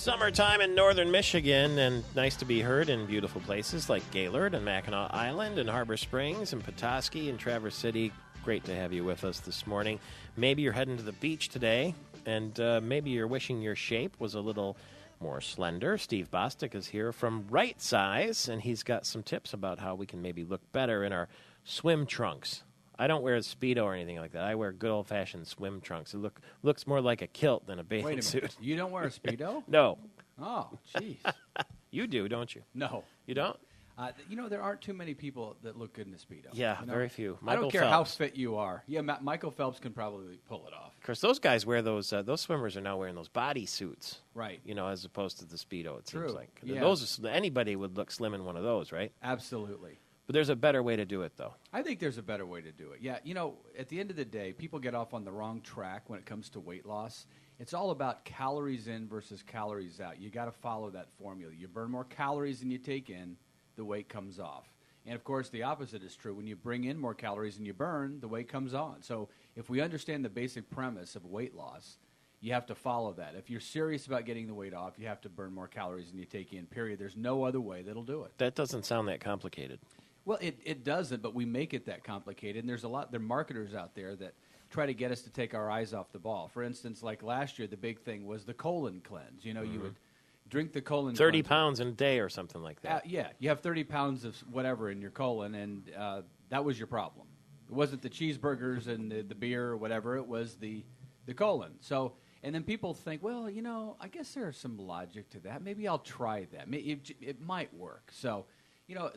Summertime in northern Michigan, and nice to be heard in beautiful places like Gaylord and Mackinac Island and Harbor Springs and Petoskey and Traverse City. Great to have you with us this morning. Maybe you're heading to the beach today, and maybe you're wishing your shape was a little more slender. Steve Bostic is here from Right Size, and he's got some tips about how we can maybe look better in our swim trunks. I don't wear a Speedo or anything like that. I wear good old-fashioned swim trunks. It looks more like a kilt than a bathing suit. Wait a minute. You don't wear a Speedo? No. Oh, jeez. You do, don't you? No. You don't? There aren't too many people that look good in a Speedo. Yeah, very few. I don't care how fit you are. Yeah, Michael Phelps can probably pull it off. Of course, those guys wear those swimmers are now wearing those body suits. Right. As opposed to the Speedo, it seems like. Yeah. Anybody would look slim in one of those, right? Absolutely. But there's a better way to do it, though. I think there's a better way to do it. Yeah, at the end of the day, people get off on the wrong track when it comes to weight loss. It's all about calories in versus calories out. You got to follow that formula. You burn more calories than you take in, the weight comes off. And, of course, the opposite is true. When you bring in more calories than you burn, the weight comes on. So if we understand the basic premise of weight loss, you have to follow that. If you're serious about getting the weight off, you have to burn more calories than you take in, period. There's no other way that'll do it. That doesn't sound that complicated. Well, it doesn't, but we make it that complicated. And there are marketers out there that try to get us to take our eyes off the ball. For instance, like last year, the big thing was the colon cleanse. You would drink the colon 30 cleanse. pounds in a day or something like that. Yeah, you have 30 pounds of whatever in your colon, and that was your problem. It wasn't the cheeseburgers and the beer or whatever. It was the colon. So, and then people think, well, I guess there's some logic to that. Maybe I'll try that. It might work. So,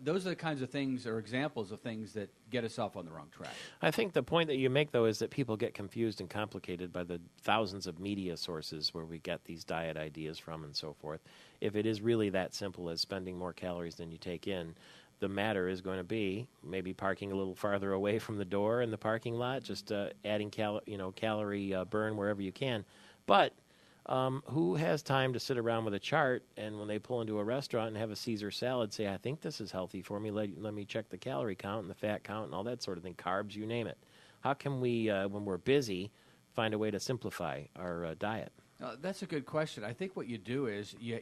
those are the kinds of things or examples of things that get us off on the wrong track. I think the point that you make, though, is that people get confused and complicated by the thousands of media sources where we get these diet ideas from and so forth. If it is really that simple as spending more calories than you take in, the matter is going to be maybe parking a little farther away from the door in the parking lot, just adding calorie burn wherever you can. But who has time to sit around with a chart and when they pull into a restaurant and have a Caesar salad say, I think this is healthy for me, let me check the calorie count and the fat count and all that sort of thing, carbs, you name it. How can we, when we're busy, find a way to simplify our diet? That's a good question. I think what you do is you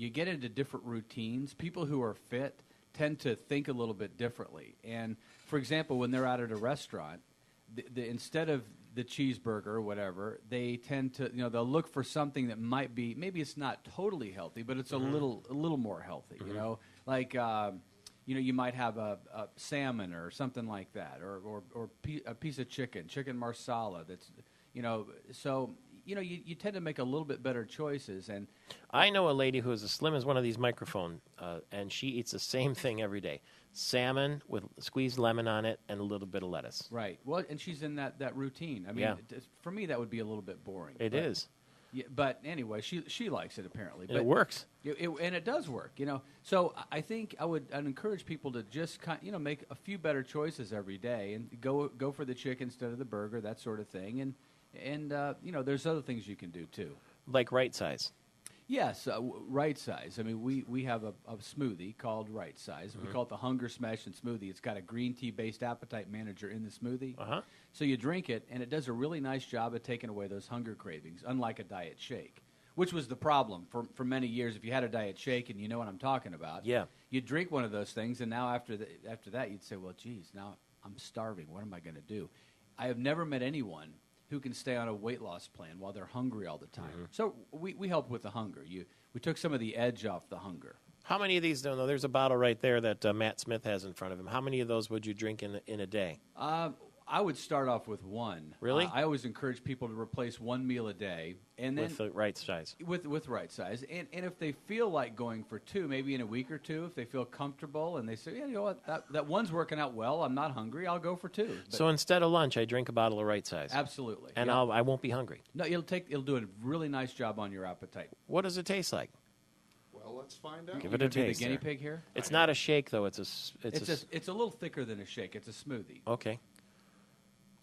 get into different routines. People who are fit tend to think a little bit differently. And, for example, when they're out at a restaurant, instead of the cheeseburger or whatever, they tend to, they'll look for something that might be, maybe it's not totally healthy, but it's a little more healthy, like, you might have a salmon or something like that, or a piece of chicken marsala that's, so, you tend to make a little bit better choices. And I know a lady who is as slim as one of these microphones, and she eats the same thing every day. Salmon with squeezed lemon on it and a little bit of lettuce. Right. Well, and she's in that routine. I mean, for me, that would be a little bit boring. It is. Yeah, but anyway, she likes it apparently. And it works. And it does work, So I think I'd encourage people to just make a few better choices every day and go for the chicken instead of the burger, that sort of thing. And there's other things you can do too. Like Right Size. Yes, Right Size. I mean, we have a smoothie called Right Size. We call it the Hunger Smash and Smoothie. It's got a green tea-based appetite manager in the smoothie. Uh-huh. So you drink it, and it does a really nice job of taking away those hunger cravings, unlike a diet shake, which was the problem for many years. If you had a diet shake, and you know what I'm talking about, you'd drink one of those things, and now after that, you'd say, well, geez, now I'm starving. What am I going to do? I have never met anyone who can stay on a weight loss plan while they're hungry all the time. So we help with the hunger. We took some of the edge off the hunger. How many of these, there's a bottle right there that Matt Smith has in front of him. How many of those would you drink in a day? I would start off with one. Really? I always encourage people to replace one meal a day. And then with the Right Size. With Right Size. And if they feel like going for two, maybe in a week or two, if they feel comfortable and they say, yeah, you know what, that one's working out well, I'm not hungry, I'll go for two. But so instead of lunch, I drink a bottle of Right Size. Absolutely. And I won't be hungry. No, it'll do a really nice job on your appetite. What does it taste like? Well, let's find out. Give it a taste. The guinea pig here? It's not a shake, though. It's a little thicker than a shake. It's a smoothie. Okay.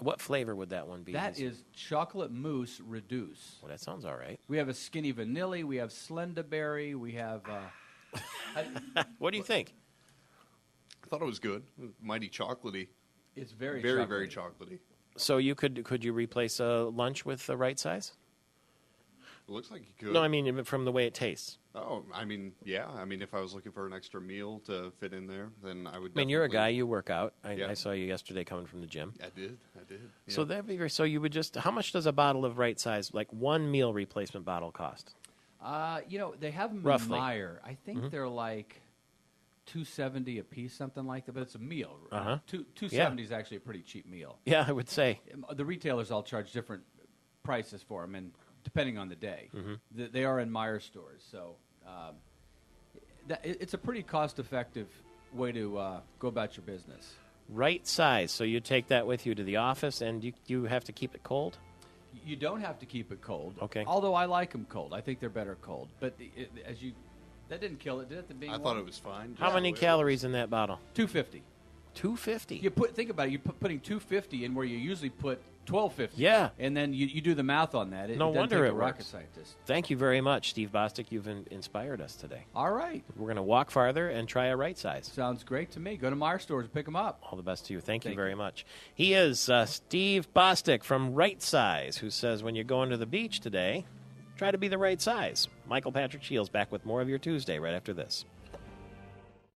What flavor would that one be? That is chocolate mousse reduce. Well, that sounds all right. We have a skinny vanilla. We have Slenderberry. We have... what do you think? I thought it was good. Mighty chocolatey. It's very chocolatey. So could you replace a lunch with the Right Size? It looks like you could. No, I mean from the way it tastes. Oh, I mean, yeah. I mean, if I was looking for an extra meal to fit in there, then I would. I mean, you're a definitely- guy. You work out. Yeah. I saw you yesterday coming from the gym. I did. Yeah. So that'd be great. So you would just. How much does a bottle of right size, like one meal replacement bottle, cost? They have them Roughly. in Meyer. I think they're like $2.70 a piece, something like that. But it's a meal. Uh-huh. $2.70 is actually a pretty cheap meal. Yeah, I would say. The retailers all charge different prices for them, and depending on the day, they are in Meyer stores. So it's a pretty cost-effective way to go about your business. Right size. So you take that with you to the office, and you have to keep it cold? You don't have to keep it cold. Okay. Although I like them cold. I think they're better cold. But that didn't kill it, did it? I thought it was fine. How many calories in that bottle? 250. 250. Think about it. You're putting 250 in where you usually put 1250. Yeah. And then you do the math on that. No doesn't wonder take it a rocket works. scientist. Thank you very much, Steve Bostic. You've inspired us today. All right. We're going to walk farther and try a right size. Sounds great to me. Go to Meyer stores and pick them up. All the best to you. Thank you Thank very you. much. He is Steve Bostic from Right Size, who says when you're going to the beach today, try to be the right size. Michael Patrick Shields back with more of your Tuesday right after this.